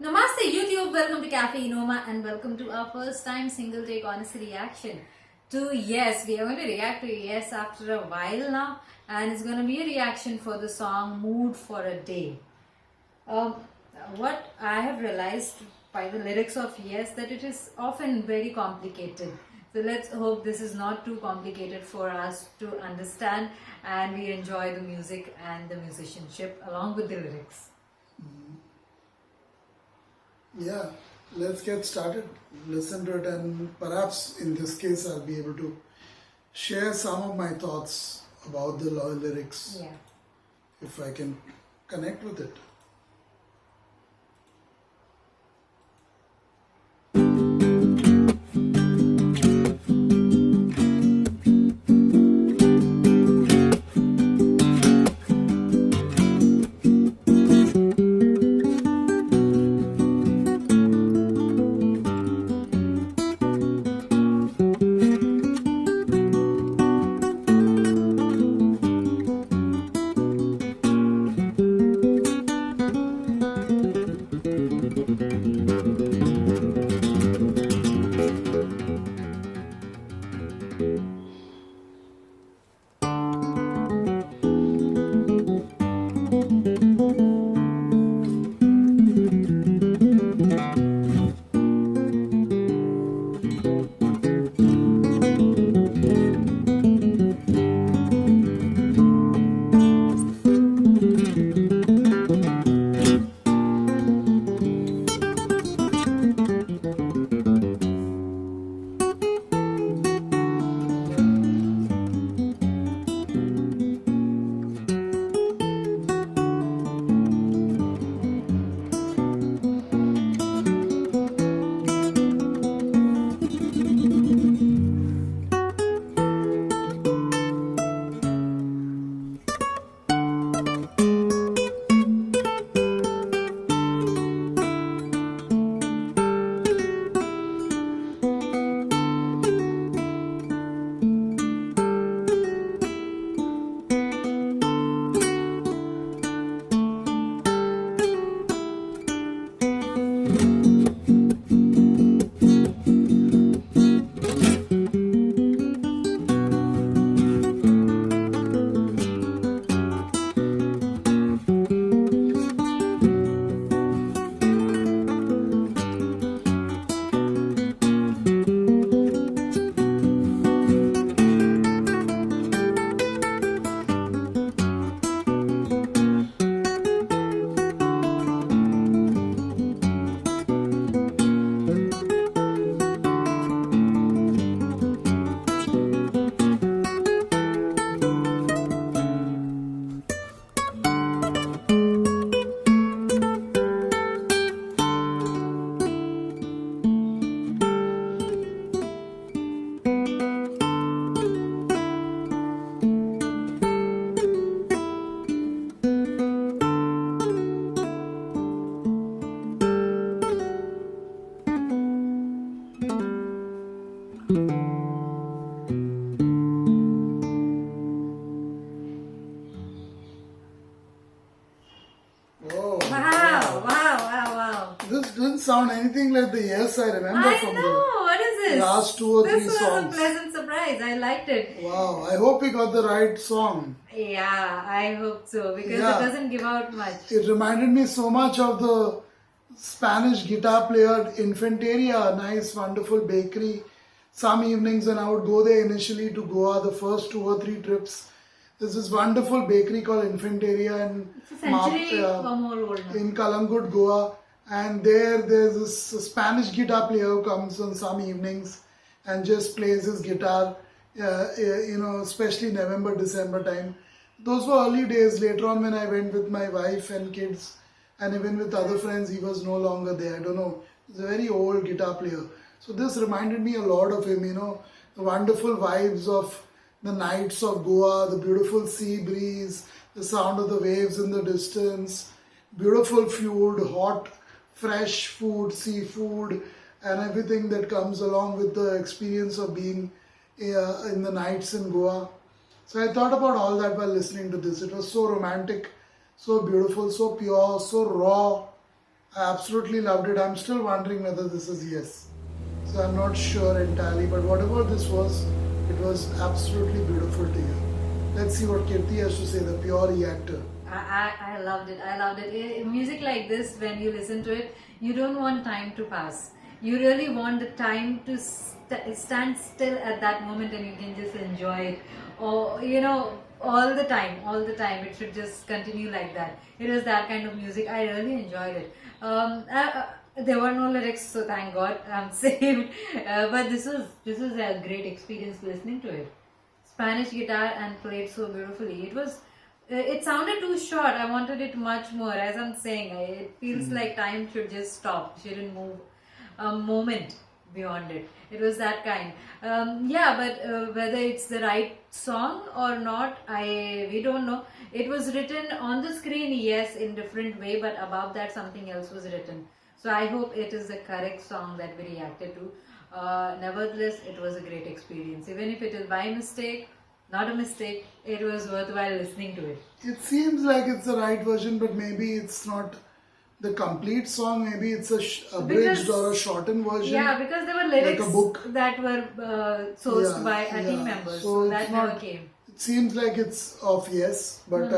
Namaste YouTube, welcome to CAFE ENOMA and welcome to our first time single take honest reaction to Yes. We are going to react to Yes after a while now, and it's going to be a reaction for the song Mood for a Day. What I have realized by the lyrics of Yes, that it is often very complicated. So let's hope this is not too complicated for us to understand and we enjoy the music and the musicianship along with the lyrics. Yeah, let's get started. Listen to it, and perhaps in this case, I'll be able to share some of my thoughts about the lyrics Yeah. if I can connect with it. Oh, Wow. this didn't sound anything like the Yes I remember I from know. What is the this? last two or three This was songs. a pleasant surprise. I liked it. Wow, I hope we got the right song. Yeah, I hope so because Yeah. it doesn't give out much. It reminded me so much of the Spanish guitar player Infanteria, a nice, wonderful bakery. Some evenings when I would go there initially to Goa, the first 2 or 3 trips, there's this wonderful bakery called Infanteria It's a century or more old now. in Kalamgud, Goa. And there's this Spanish guitar player who comes on some evenings and just plays his guitar, especially November, December time. Those were early days. Later on, when I went with my wife and kids, and even with other friends, he was no longer there. I don't know. He's a very old guitar player. So this reminded me a lot of him, the wonderful vibes of the nights of Goa, the beautiful sea breeze, the sound of the waves in the distance, beautiful food, hot, fresh food, seafood, and everything that comes along with the experience of being in the nights in Goa. So I thought about all that while listening to this. It was so romantic, so beautiful, so pure, so raw. I absolutely loved it. I'm still wondering whether this is yes. So I'm not sure entirely, but whatever this was, it was absolutely beautiful to hear. Let's see what Kirti has to say, the pure reactor. I loved it. I loved it. Music like this, when you listen to it, you don't want time to pass. You really want the time to stand still at that moment, and you can just enjoy it. Or, all the time, all the time. It should just continue like that. It was that kind of music. I really enjoyed it. There were no lyrics, so thank God I'm saved. But this was a great experience listening to it. Spanish guitar and played so beautifully. It sounded too short. I wanted it much more. As I'm saying, it feels like time should just stop. Shouldn't move a moment beyond it. It was that kind. But whether it's the right song or not, we don't know. It was written on the screen, yes, in different way, but above that something else was written. So I hope it is the correct song that we reacted to. Nevertheless, it was a great experience. Even if it is by mistake, not a mistake, it was worthwhile listening to it. It seems like it's the right version, but maybe it's not the complete song. Maybe it's a abridged or a shortened version. Yeah, because there were lyrics like a book that were sourced by team members, so that never came. It seems like it's of yes, but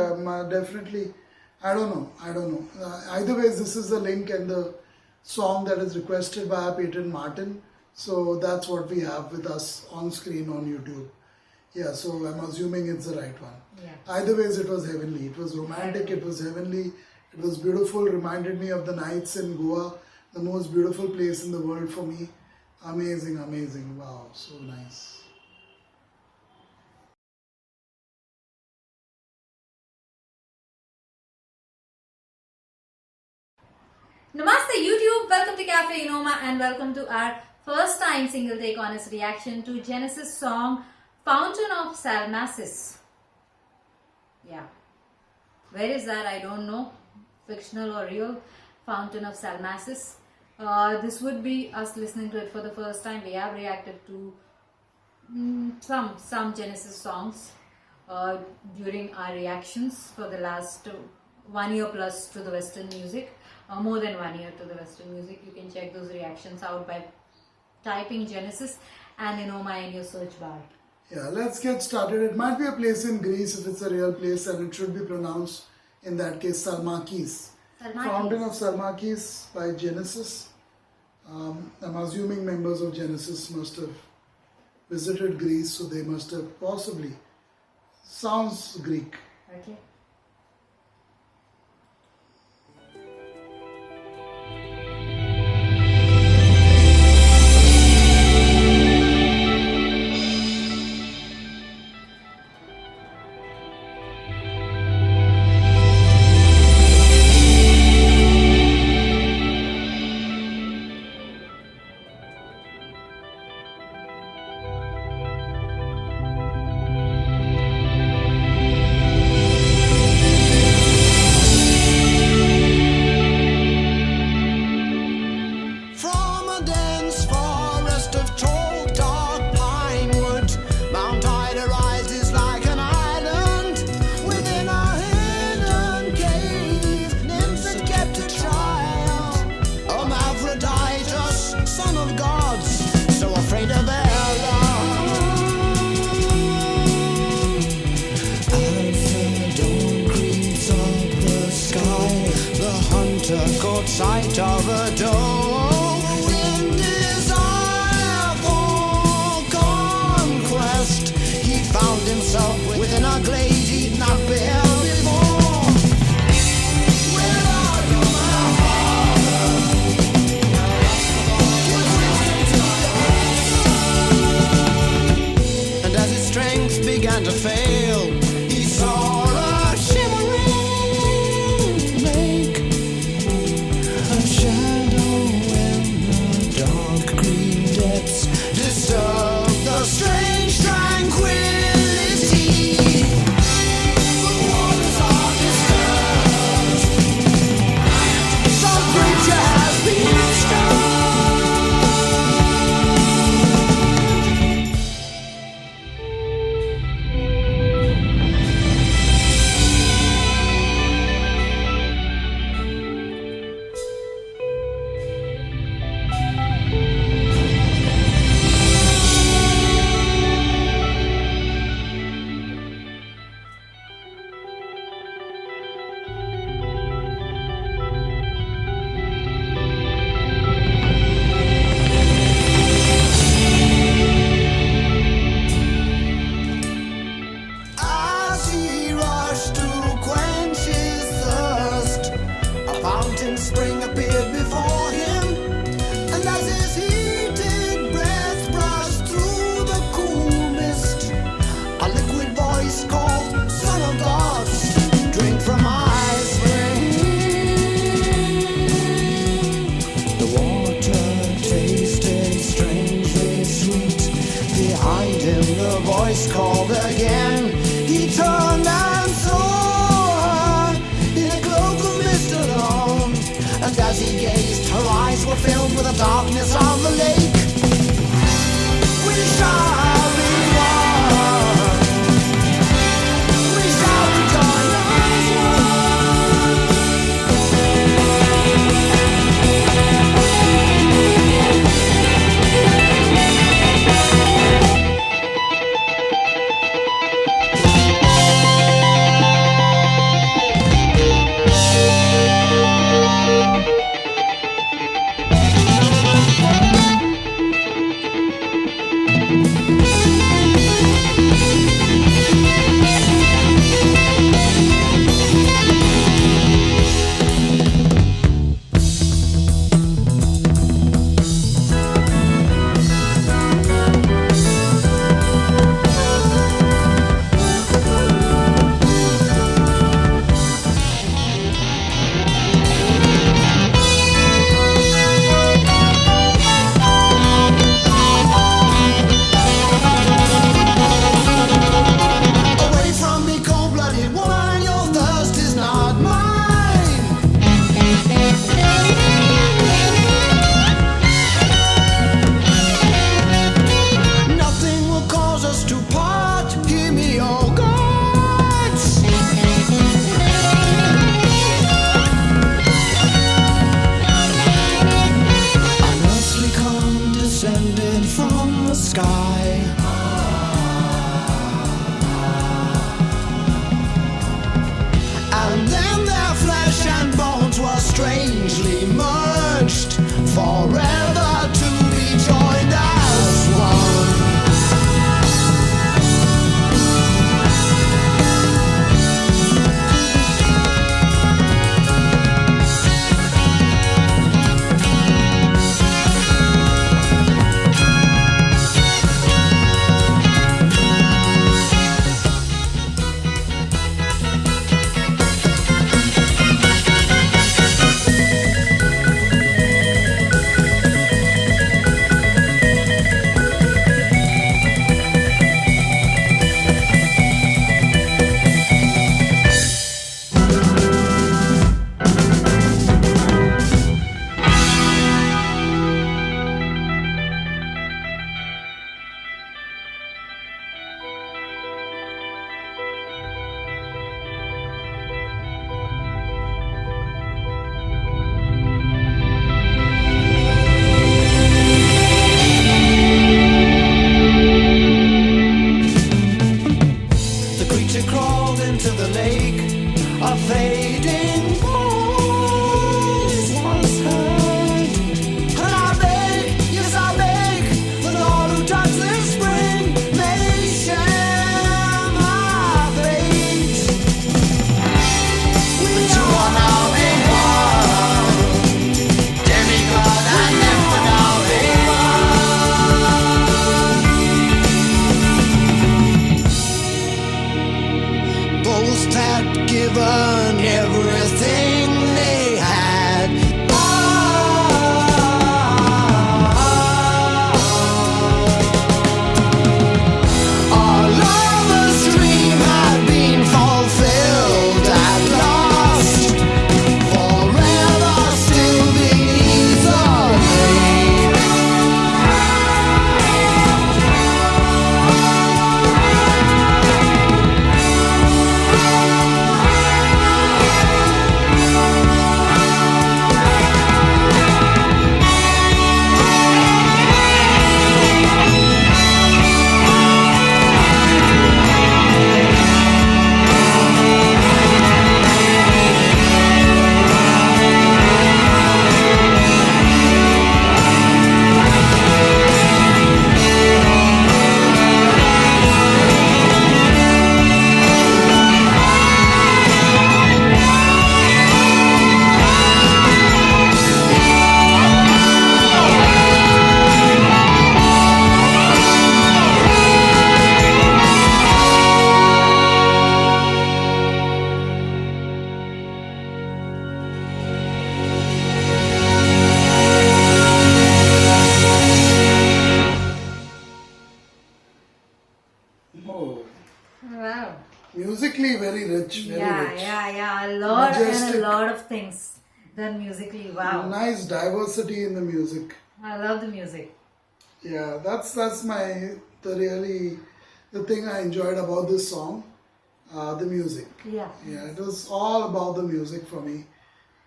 definitely, I don't know. Either ways, this is the link and the song that is requested by our patron Martin. So that's what we have with us on screen on YouTube. Yeah, so I'm assuming it's the right one. Yeah. Either ways, it was heavenly. It was romantic. It was heavenly. It was beautiful. Reminded me of the nights in Goa, the most beautiful place in the world for me. Amazing, amazing. Wow, so nice. Namaste YouTube, welcome to CAFE ENOMA and welcome to our first time single take honest reaction to Genesis song Fountain of Salmacis. Yeah. Where is that? I don't know. Fictional or real? Fountain of Salmacis. This would be us listening to it for the first time. We have reacted to some Genesis songs during our reactions for the last 1 year plus to the Western music. More than 1 year to the Western music. You can check those reactions out by typing Genesis and Enoma in your search bar. Yeah, let's get started. It might be a place in Greece if it's a real place, and it should be pronounced, in that case, Salmacis. Fountain of Salmacis by Genesis. I'm assuming members of Genesis must have visited Greece, so they must have possibly. Sounds Greek. Okay. caught sight of a door in desire for conquest. He found himself within a glaze he'd not beheld before. Where are you, my father? And as his strength began to fail, he saw a shimmering lake, a shadow voice called again. He turned and saw her in a cloak of mist alone. And as he gazed, her eyes were filled with the darkness of the lake. We shall be one. We shall rejoin as one. Away from me, cold-blooded woman, your thirst is not mine. Nothing will cause us to part. Hear me, oh gods. An earthly calm descended from the sky. And then their flesh and bones were strangely merged, forever to be joined as one. Musically very rich, very rich. Yeah. A lot Majestic. and a lot of things done musically. Wow. Nice diversity in the music. I love the music. Yeah, that's the thing I enjoyed about this song, the music. Yeah. Yeah, it was all about the music for me.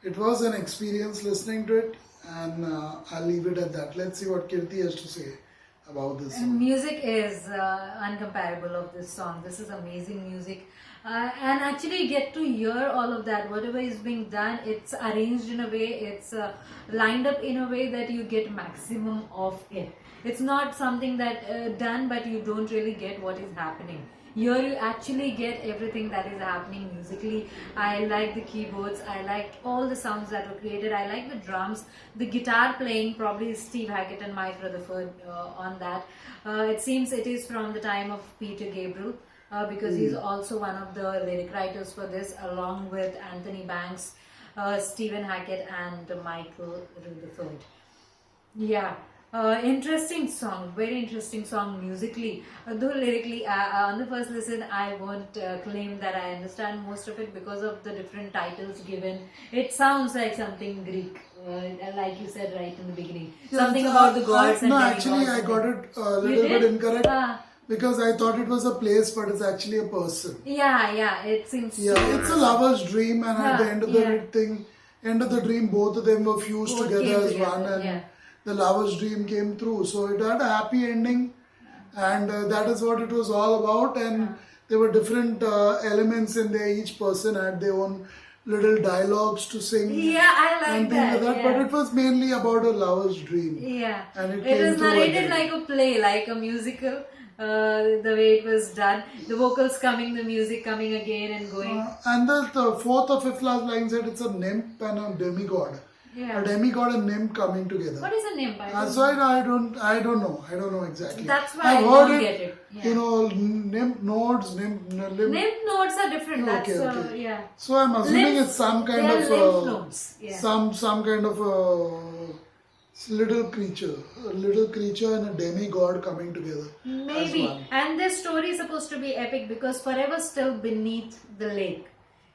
It was an experience listening to it, and I'll leave it at that. Let's see what Kirti has to say about this And song. music is uncomparable of this song. This is amazing music. And actually get to hear all of that. Whatever is being done, it's arranged in a way, it's lined up in a way that you get maximum of it. It's not something that done but you don't really get what is happening. Here you actually get everything that is happening musically. I like the keyboards, I liked all the sounds that were created, I like the drums, the guitar playing, probably Steve Hackett and Mike Rutherford on that. It seems it is from the time of Peter Gabriel, because he's also one of the lyric writers for this, along with Anthony Banks, Stephen Hackett and Michael Rutherford. Yeah. Interesting song, very interesting song musically. Though lyrically, on the first listen, I won't claim that I understand most of it because of the different titles given. It sounds like something Greek, like you said right in the beginning. Yeah, something about the gods and no, demigods. actually, I got it a little bit incorrect because I thought it was a place, but it's actually a person. Yeah, it seems. Yeah, so. it's a lover's dream, and at the end of the Yeah. end of the dream, both of them were fused Both together came as together, one, and yeah. the lover's dream came true. So it had a happy ending, and that is what it was all about. And there were different elements in there. Each person had their own little dialogues to sing. Yeah, I like and things that. like that. Yeah. But it was mainly about a lover's dream. Yeah, And it it came was through narrated again. like a play, like a musical. The way it was done, the vocals coming, the music coming again and going. And the fourth or fifth last line said it's a nymph and a demigod. Yeah. A demigod and nymph coming together. What is a nymph? So I don't know exactly. That's why I've I heard don't get it. Yeah. You know, nymph nodes, Lymph nodes are different. That's Okay. yeah. So I'm assuming Lymph- it's some kind they are of lymph nodes. Yeah. some kind of little creature and a demigod coming together. Maybe. as one. And this story is supposed to be epic because forever still beneath the lake.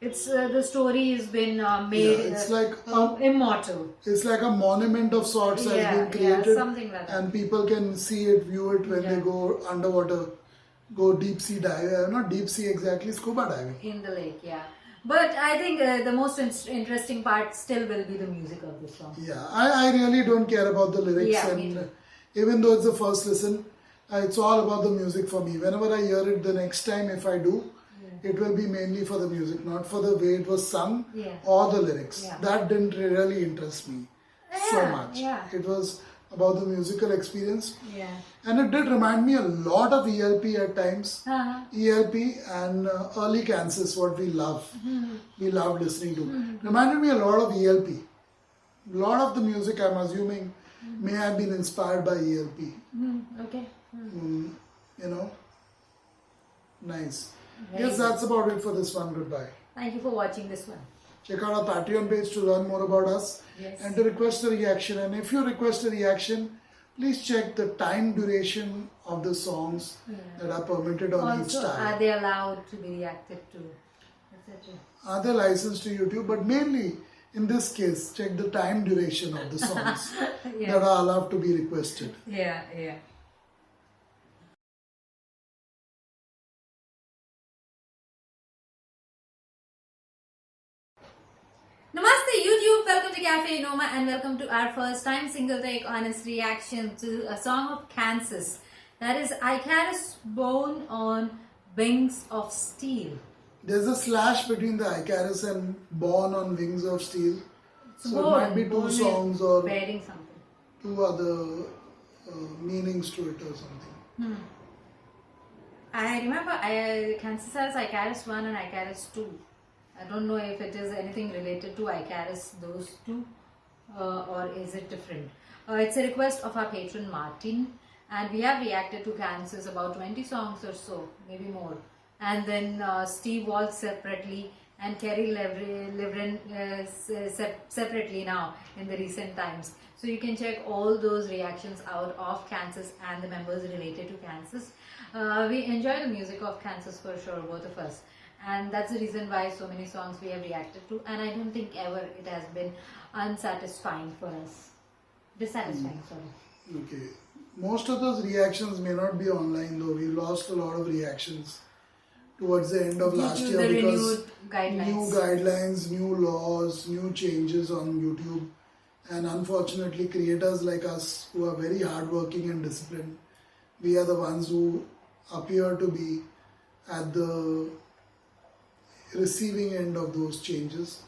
It's the story has been made. Yeah, it's like immortal. It's like a monument of sorts has been created, something like that. and people can see it, view it when they go underwater, go deep sea diving. Not deep sea exactly, scuba diving. In the lake, yeah. But I think the most interesting part still will be the music of this song. Yeah, I really don't care about the lyrics, Yeah, me and too. even though it's the first listen, it's all about the music for me. Whenever I hear it the next time, if I do, it will be mainly for the music, not for the way it was sung or the lyrics. Yeah. That didn't really interest me so much. Yeah. It was about the musical experience. Yeah. And it did remind me a lot of ELP at times. ELP and early Kansas, what we love. We love listening to. Reminded me a lot of ELP. A lot of the music, I'm assuming, may have been inspired by ELP. Okay. You know? Nice. Yes, that's about it for this one. Goodbye. Thank you for watching this one. Check out our Patreon page to learn more about us and to request a reaction. And if you request a reaction, please check the time duration of the songs that are permitted on each Also, time. are they allowed to be reacted to? Etc. Are they licensed to YouTube? But mainly, in this case, check the time duration of the songs that are allowed to be requested. Yeah. Namaste YouTube, welcome to CAFE ENOMA and welcome to our first time single take honest reaction to a song of Kansas. That is Icarus Born on Wings of Steel. There's a slash between the Icarus and Born on Wings of Steel. So it might be two songs or bearing something. two other meanings to it or something. I remember Kansas has Icarus 1 and Icarus 2. I don't know if it is anything related to Icarus, those two, or is it different. It's a request of our patron Martin, and we have reacted to Kansas about 20 songs or so, maybe more. And then Steve Waltz separately and Kerry Livren separately now in the recent times. So you can check all those reactions out of Kansas and the members related to Kansas. We enjoy the music of Kansas for sure, both of us. and that's the reason why so many songs we have reacted to, and I don't think ever it has been unsatisfying for us. Dissatisfying, sorry. Okay. Most of those reactions may not be online though. We lost a lot of reactions towards the end of last Due to year the because renewed guidelines. new guidelines, new laws, new changes on YouTube, and unfortunately creators like us who are very hardworking and disciplined, we are the ones who appear to be at the receiving end of those changes,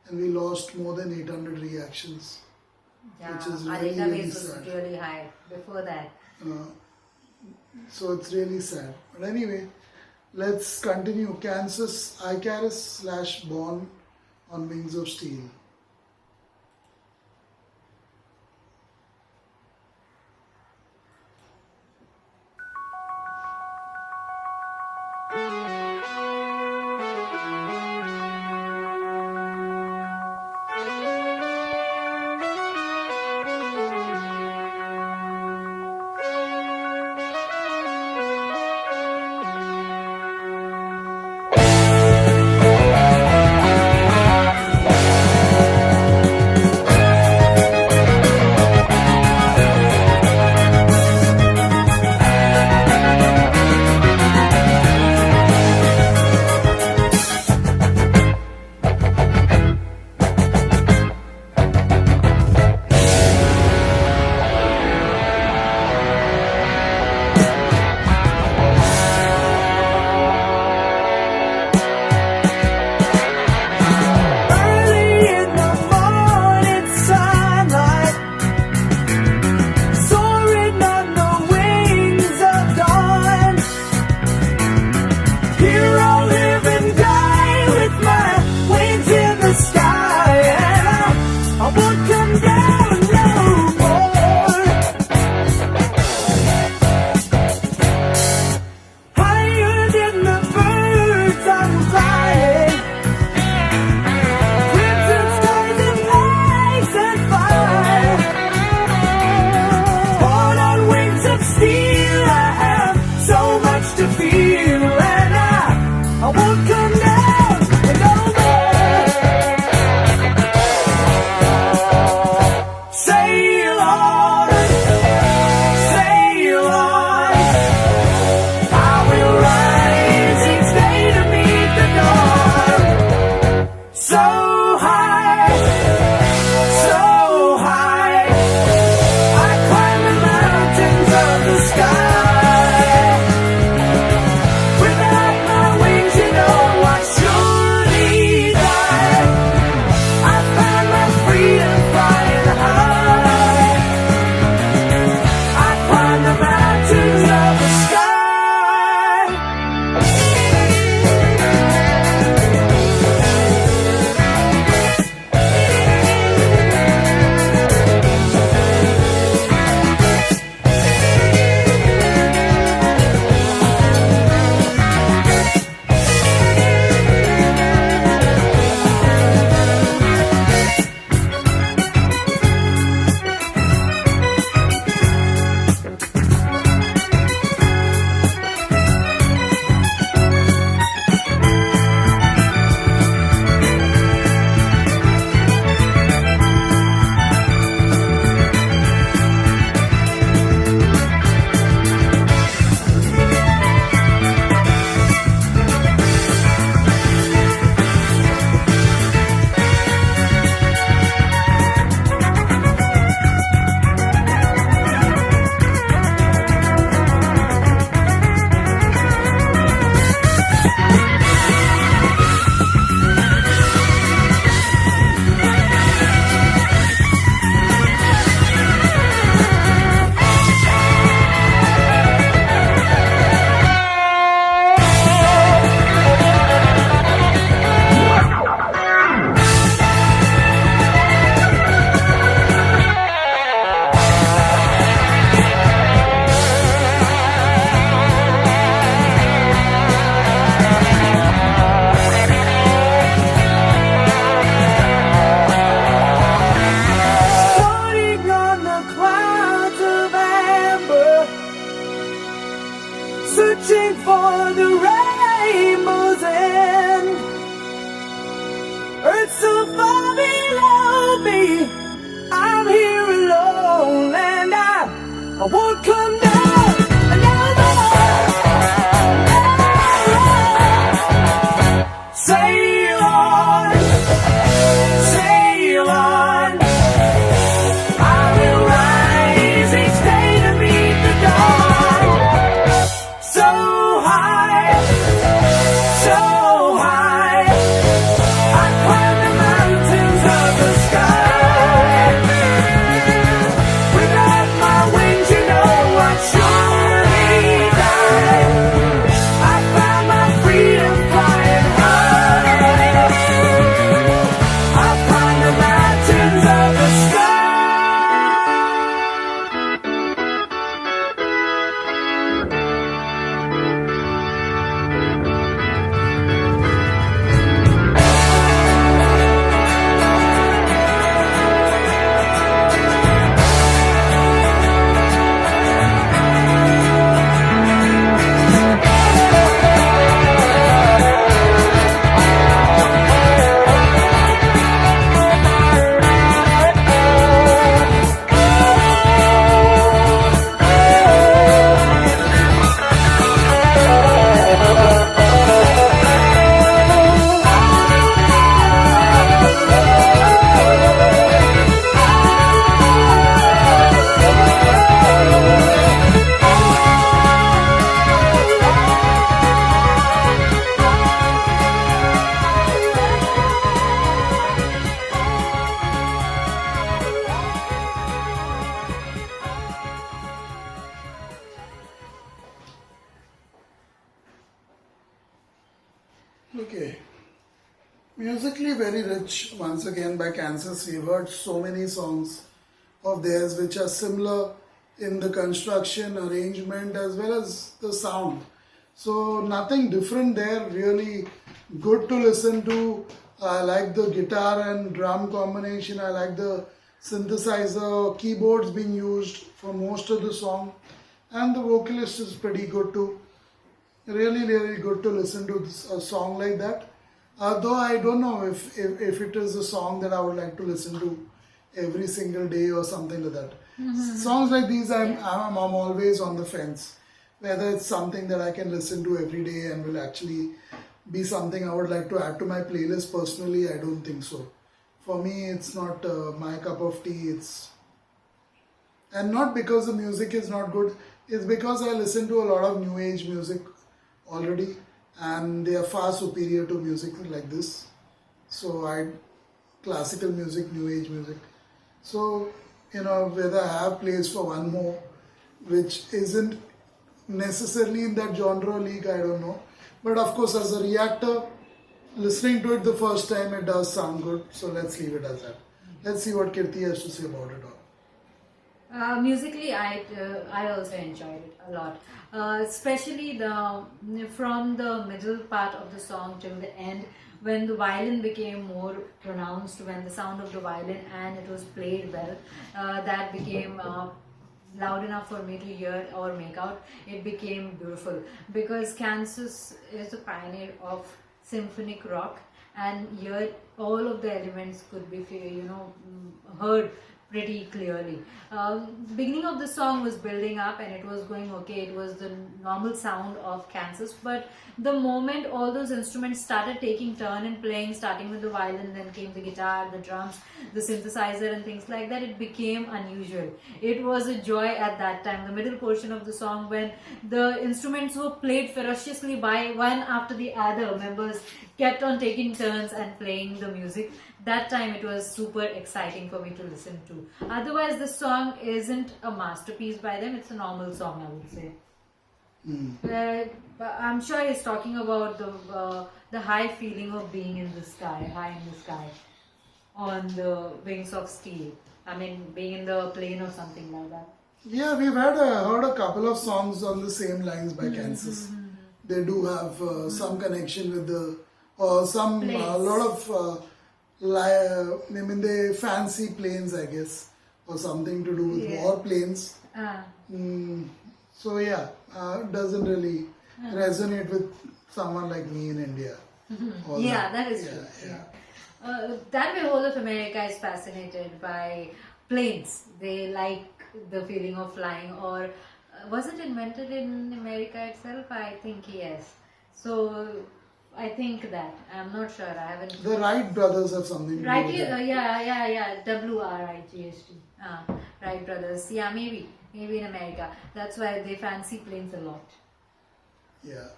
and we lost more than 800 reactions. Yeah, Which is our really, database really was sad. really high before that. So it's really sad. But anyway, let's continue. Kansas Icarus / Born on Wings of Steel. I won't come down. Never. Sail on, sail on. I will rise each day to meet the dawn. So high, so high. I climb the mountains of the sky. Without my wings, you know I'd surely die. I found my freedom flying high. I climb the mountains of the sky. Okay. Musically very rich once again by Kansas. We've heard so many songs of theirs which are similar in the construction, arrangement as well as the sound. So nothing different there, really good to listen to. I like the guitar and drum combination. I like the synthesizer, keyboards being used for most of the song. And the vocalist is pretty good too. Really, really good to listen to a song like that. Though I don't know if it is a song that I would like to listen to every single day or something like that. Songs like these, I'm always on the fence. Whether it's something that I can listen to every day and will actually be something I would like to add to my playlist personally, I don't think so. For me, it's not my cup of tea. And not because the music is not good, it's because I listen to a lot of new age music already and they are far superior to music like this. So classical music, new age music. So, whether I have place for one more, which isn't necessarily in that genre league, I don't know. But of course, as a reactor, listening to it the first time, it does sound good. So let's leave it as that. Let's see what Kirti has to say about it all. Musically, I also enjoyed it a lot, especially from the middle part of the song till the end, when the violin became more pronounced, when the sound of the violin and it was played well, that became loud enough for me to hear or make out. It became beautiful because Kansas is a pioneer of symphonic rock, and here all of the elements could be heard pretty clearly. The beginning of the song was building up and it was going okay. It was the normal sound of Kansas, but the moment all those instruments started taking turn in playing, starting with the violin, then came the guitar, the drums, the synthesizer and things like that, it became unusual. It was a joy at that time. The middle portion of the song, when the instruments were played ferociously by one after the other, members kept on taking turns and playing the music. That time it was super exciting for me to listen to. Otherwise, the song isn't a masterpiece by them. It's a normal song, I would say. I'm sure he's talking about the high feeling of being in the sky, high in the sky, on the wings of steel. I mean, being in the plane or something like that. Yeah, we've heard a couple of songs on the same lines by Kansas. They do have some connection with the, or some, a lot of, they fancy planes, I guess, or something to do with war planes. So yeah, doesn't really resonate with someone like me in India. That is true. That way, whole of America is fascinated by planes. They like the feeling of flying, or was it invented in America itself? I think yes. So I think that, I'm not sure. I haven't. The Wright brothers have something to do Right, with that. yeah. WRIGHT. Wright brothers. Yeah, maybe in America. That's why they fancy planes a lot. Yeah.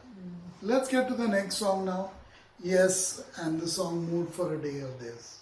Let's get to the next song now. Yes, and the song Mood for a Day of Theirs.